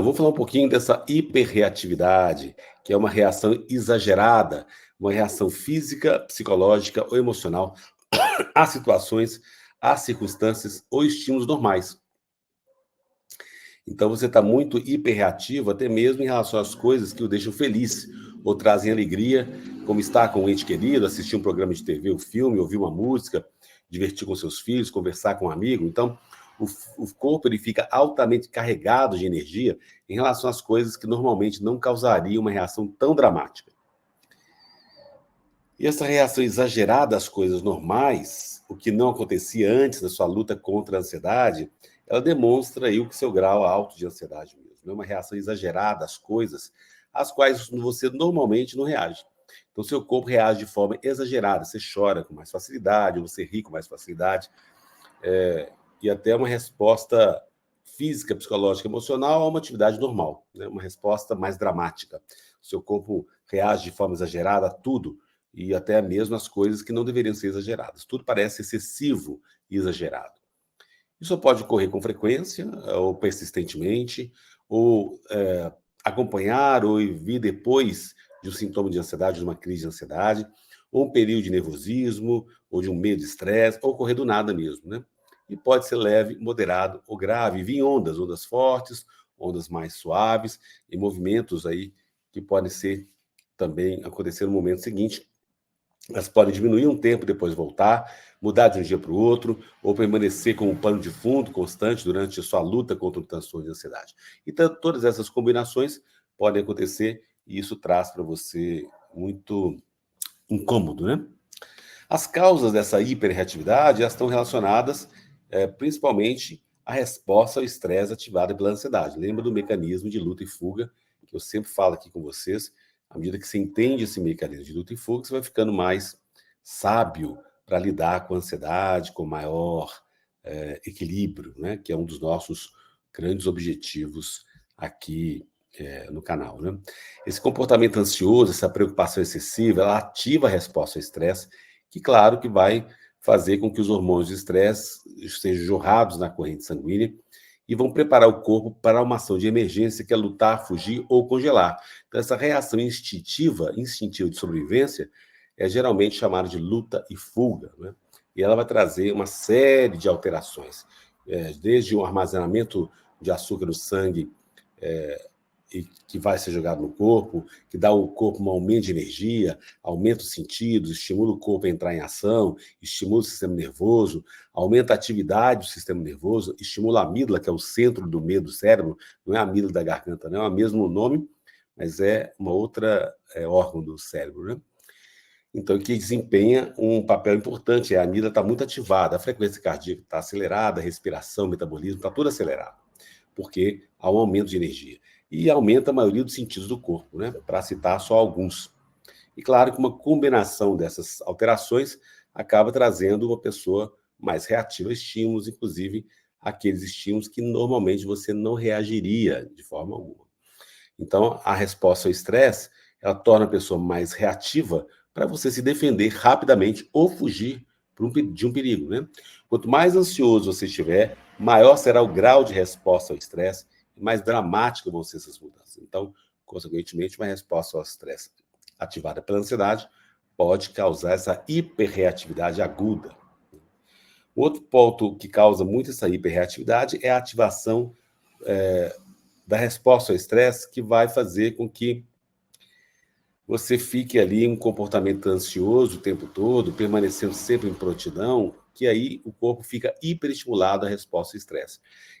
Vamos falar um pouquinho dessa hiperreatividade, que é uma reação exagerada, uma reação física, psicológica ou emocional a situações, a circunstâncias ou estímulos normais. Então você está muito hiperreativo, até mesmo em relação às coisas que o deixam feliz ou trazem alegria, como estar com um ente querido, assistir um programa de TV, um filme, ouvir uma música, divertir com seus filhos, conversar com um amigo. Então, o corpo ele fica altamente carregado de energia em relação às coisas que normalmente não causariam uma reação tão dramática. E essa reação exagerada às coisas normais, o que não acontecia antes da sua luta contra a ansiedade, ela demonstra aí o que seu grau alto de ansiedade mesmo. É uma reação exagerada às coisas às quais você normalmente não reage. Então, seu corpo reage de forma exagerada. Você chora com mais facilidade, você ri com mais facilidade, e até uma resposta física, psicológica, emocional a uma atividade normal, né? Uma resposta mais dramática. O seu corpo reage de forma exagerada a tudo, e até mesmo as coisas que não deveriam ser exageradas. Tudo parece excessivo e exagerado. Isso pode ocorrer com frequência, ou persistentemente, ou acompanhar ou vir depois de um sintoma de ansiedade, de uma crise de ansiedade, ou um período de nervosismo, ou de um medo de estresse, ou ocorrer do nada mesmo, né? E pode ser leve, moderado ou grave, vir em ondas fortes, ondas mais suaves, e movimentos aí que podem ser também acontecer no momento seguinte. Elas podem diminuir um tempo, depois voltar, mudar de um dia para o outro, ou permanecer como um pano de fundo constante durante a sua luta contra o transtorno de ansiedade. Então, todas essas combinações podem acontecer e isso traz para você muito incômodo, né? As causas dessa hiperreatividade estão relacionadas principalmente à resposta ao estresse ativada pela ansiedade. Lembra do mecanismo de luta e fuga, que eu sempre falo aqui com vocês. À medida que você entende esse mecanismo de luta e fuga, você vai ficando mais sábio para lidar com a ansiedade, com maior equilíbrio, né? Que é um dos nossos grandes objetivos aqui no canal, né? Esse comportamento ansioso, essa preocupação excessiva, ela ativa a resposta ao estresse, que claro que vai fazer com que os hormônios de estresse sejam jorrados na corrente sanguínea e vão preparar o corpo para uma ação de emergência, que é lutar, fugir ou congelar. Então, essa reação instintiva de sobrevivência é geralmente chamada de luta e fuga, né? E ela vai trazer uma série de alterações, desde o armazenamento de açúcar no sangue, e que vai ser jogado no corpo, que dá ao corpo um aumento de energia, aumenta os sentidos, estimula o corpo a entrar em ação, estimula o sistema nervoso, aumenta a atividade do sistema nervoso, estimula a amígdala, que é o centro do medo do cérebro, não é a amígdala da garganta, não é o mesmo nome, mas é uma outra órgão do cérebro, né? Então, que desempenha um papel importante, a amígdala está muito ativada, a frequência cardíaca está acelerada, a respiração, o metabolismo está tudo acelerado, porque há um aumento de energia. E aumenta a maioria dos sentidos do corpo, né? Para citar só alguns. E claro que uma combinação dessas alterações acaba trazendo uma pessoa mais reativa a estímulos, inclusive aqueles estímulos que normalmente você não reagiria de forma alguma. Então, a resposta ao estresse, ela torna a pessoa mais reativa para você se defender rapidamente ou fugir de um perigo, né? Quanto mais ansioso você estiver, maior será o grau de resposta ao estresse e mais dramáticas vão ser essas mudanças. Então, consequentemente, uma resposta ao estresse ativada pela ansiedade pode causar essa hiperreatividade aguda. Outro ponto que causa muito essa hiperreatividade é a ativação da resposta ao estresse, que vai fazer com que você fique ali em um comportamento ansioso o tempo todo, permanecendo sempre em prontidão, que aí o corpo fica hiperestimulado à resposta ao estresse.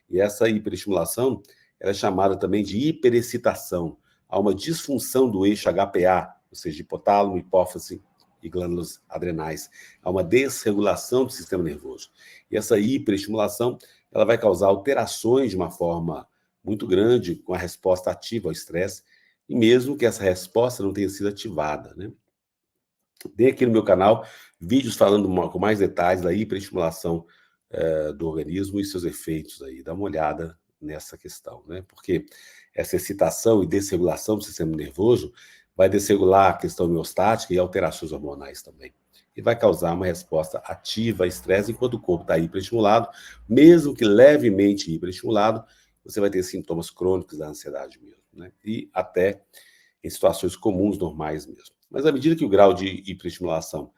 E essa hiperestimulação ela é chamada também de hiperexcitação. Há uma disfunção do eixo HPA, ou seja, hipotálamo, hipófise e glândulas adrenais. Há uma desregulação do sistema nervoso. E essa hiperestimulação ela vai causar alterações de uma forma muito grande com a resposta ativa ao estresse, e mesmo que essa resposta não tenha sido ativada, né? Tem aqui no meu canal vídeos falando com mais detalhes da hiperestimulação do organismo e seus efeitos aí. Dá uma olhada nessa questão, né? Porque essa excitação e desregulação do sistema nervoso vai desregular a questão homeostática e alterações hormonais também. E vai causar uma resposta ativa a estresse enquanto o corpo está hiperestimulado, mesmo que levemente hiperestimulado, você vai ter sintomas crônicos da ansiedade mesmo, né? E até em situações comuns, normais mesmo. Mas à medida que o grau de hiperestimulação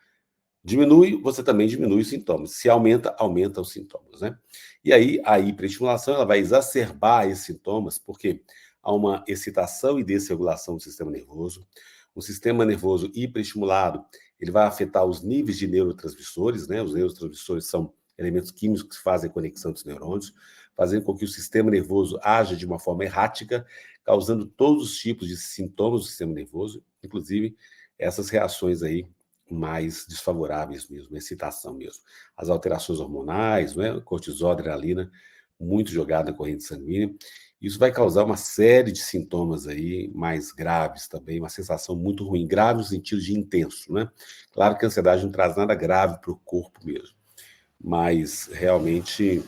diminui, você também diminui os sintomas. Se aumenta, aumenta os sintomas, né? E aí, a hiperestimulação ela vai exacerbar esses sintomas, porque há uma excitação e desregulação do sistema nervoso. O sistema nervoso hiperestimulado, ele vai afetar os níveis de neurotransmissores, né? Os neurotransmissores são elementos químicos que fazem a conexão dos neurônios, fazendo com que o sistema nervoso haja de uma forma errática, causando todos os tipos de sintomas do sistema nervoso, inclusive essas reações aí mais desfavoráveis mesmo, excitação mesmo. As alterações hormonais, né? Cortisol, adrenalina, muito jogada na corrente sanguínea. Isso vai causar uma série de sintomas aí mais graves também, uma sensação muito ruim, grave no sentido de intenso, né? Claro que a ansiedade não traz nada grave para o corpo mesmo, mas realmente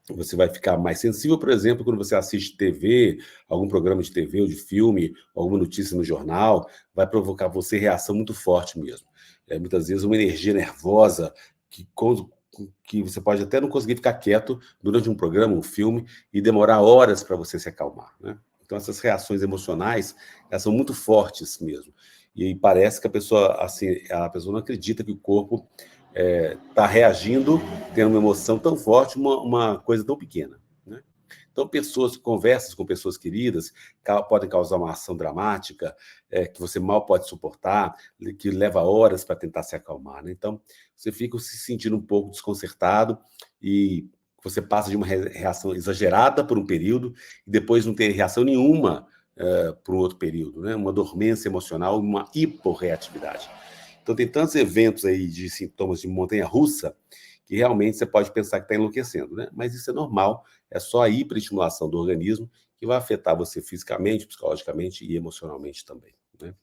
você vai ficar mais sensível, por exemplo, quando você assiste TV, algum programa de TV ou de filme, alguma notícia no jornal, vai provocar você reação muito forte mesmo. Muitas vezes uma energia nervosa que você pode até não conseguir ficar quieto durante um programa, um filme, e demorar horas para você se acalmar, né? Então, essas reações emocionais, elas são muito fortes mesmo. E parece que a pessoa não acredita que o corpo está reagindo, tendo uma emoção tão forte, uma coisa tão pequena, né? Então, conversas com pessoas queridas podem causar uma ação dramática que você mal pode suportar, que leva horas para tentar se acalmar, né? Então, você fica se sentindo um pouco desconcertado e você passa de uma reação exagerada por um período e depois não ter reação nenhuma por um outro período, né? Uma dormência emocional, uma hiporreatividade. Então, tem tantos eventos aí de sintomas de montanha-russa que realmente você pode pensar que está enlouquecendo, né? Mas isso é normal, é só a hiperestimulação do organismo que vai afetar você fisicamente, psicologicamente e emocionalmente também, né?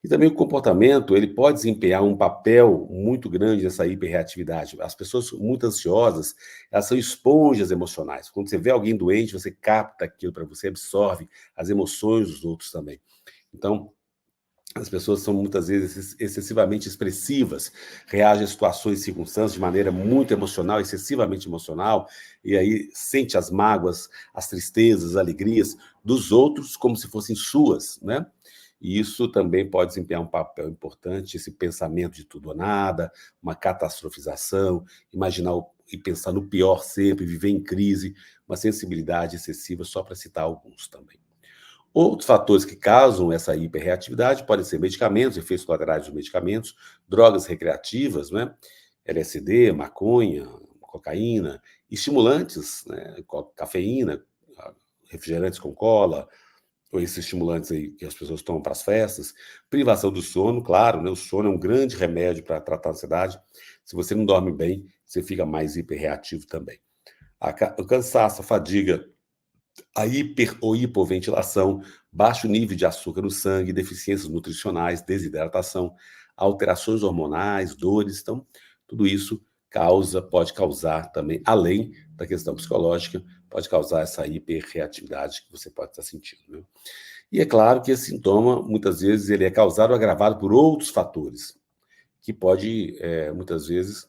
E também o comportamento, ele pode desempenhar um papel muito grande nessa hiperreatividade. As pessoas muito ansiosas, elas são esponjas emocionais. Quando você vê alguém doente, você capta aquilo para você, absorve as emoções dos outros também. Então, as pessoas são muitas vezes excessivamente expressivas, reagem a situações e circunstâncias de maneira muito emocional, excessivamente emocional, e aí sente as mágoas, as tristezas, as alegrias dos outros como se fossem suas, né? E isso também pode desempenhar um papel importante, esse pensamento de tudo ou nada, uma catastrofização, e pensar no pior sempre, viver em crise, uma sensibilidade excessiva, só para citar alguns também. Outros fatores que causam essa hiperreatividade podem ser medicamentos, efeitos colaterais dos medicamentos, drogas recreativas, né? LSD, maconha, cocaína, estimulantes, né? Cafeína, refrigerantes com cola, ou esses estimulantes aí que as pessoas tomam para as festas, privação do sono, claro, né? O sono é um grande remédio para tratar a ansiedade. Se você não dorme bem, você fica mais hiperreativo também. O cansaço, a fadiga, a hiper ou hipoventilação, baixo nível de açúcar no sangue, deficiências nutricionais, desidratação, alterações hormonais, dores. Então, tudo isso pode causar também, além da questão psicológica, pode causar essa hiperreatividade que você pode estar sentindo, né? E é claro que esse sintoma, muitas vezes, ele é causado ou agravado por outros fatores, que pode, muitas vezes,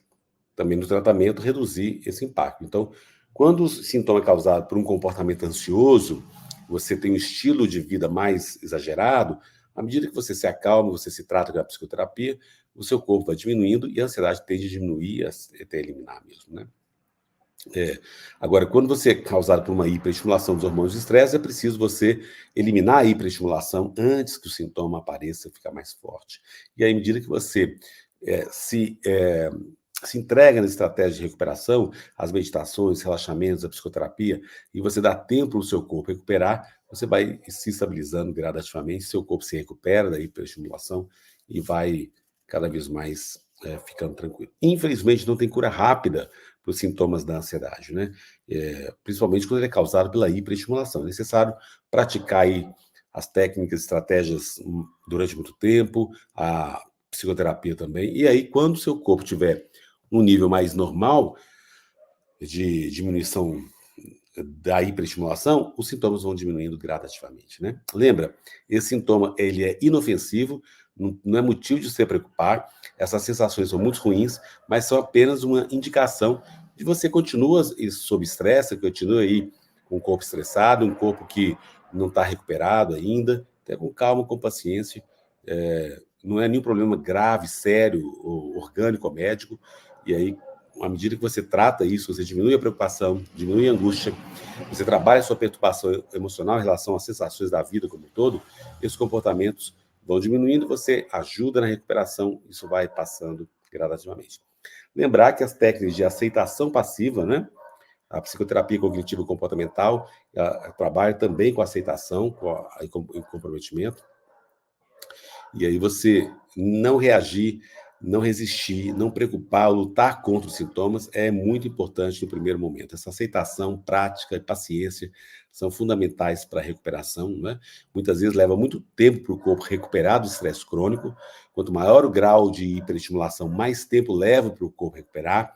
também no tratamento, reduzir esse impacto. Então, quando o sintoma é causado por um comportamento ansioso, você tem um estilo de vida mais exagerado, à medida que você se acalma, você se trata com a psicoterapia, o seu corpo vai diminuindo e a ansiedade tende a diminuir até eliminar mesmo, né? Agora, quando você é causado por uma hiperestimulação dos hormônios de estresse, é preciso você eliminar a hiperestimulação antes que o sintoma apareça e ficar mais forte. E aí, à medida que você é, se é, se entrega na estratégia de recuperação, as meditações, relaxamentos, a psicoterapia, e você dá tempo para o seu corpo recuperar, você vai se estabilizando gradativamente, seu corpo se recupera da hiperestimulação e vai cada vez mais ficando tranquilo. Infelizmente, não tem cura rápida para os sintomas da ansiedade, né? Principalmente quando ele é causado pela hiperestimulação. É necessário praticar aí as técnicas, estratégias durante muito tempo, a psicoterapia também, e aí quando o seu corpo tiver um nível mais normal de diminuição da hiperestimulação, os sintomas vão diminuindo gradativamente, né? Lembra, esse sintoma ele é inofensivo, não é motivo de se preocupar, essas sensações são muito ruins, mas são apenas uma indicação de você continua sob estresse, continua aí um corpo estressado, um corpo que não está recuperado ainda. Então, com calma, com paciência. Não é nenhum problema grave, sério, orgânico ou médico. E aí, à medida que você trata isso, você diminui a preocupação, diminui a angústia, você trabalha a sua perturbação emocional em relação às sensações da vida como um todo, esses comportamentos vão diminuindo, você ajuda na recuperação, isso vai passando gradativamente. Lembrar que as técnicas de aceitação passiva, né? A psicoterapia cognitivo comportamental trabalha também com aceitação e comprometimento. E aí você não reagir, não resistir, não preocupar, lutar contra os sintomas é muito importante no primeiro momento. Essa aceitação, prática e paciência são fundamentais para a recuperação, né? Muitas vezes leva muito tempo para o corpo recuperar do estresse crônico. Quanto maior o grau de hiperestimulação, mais tempo leva para o corpo recuperar.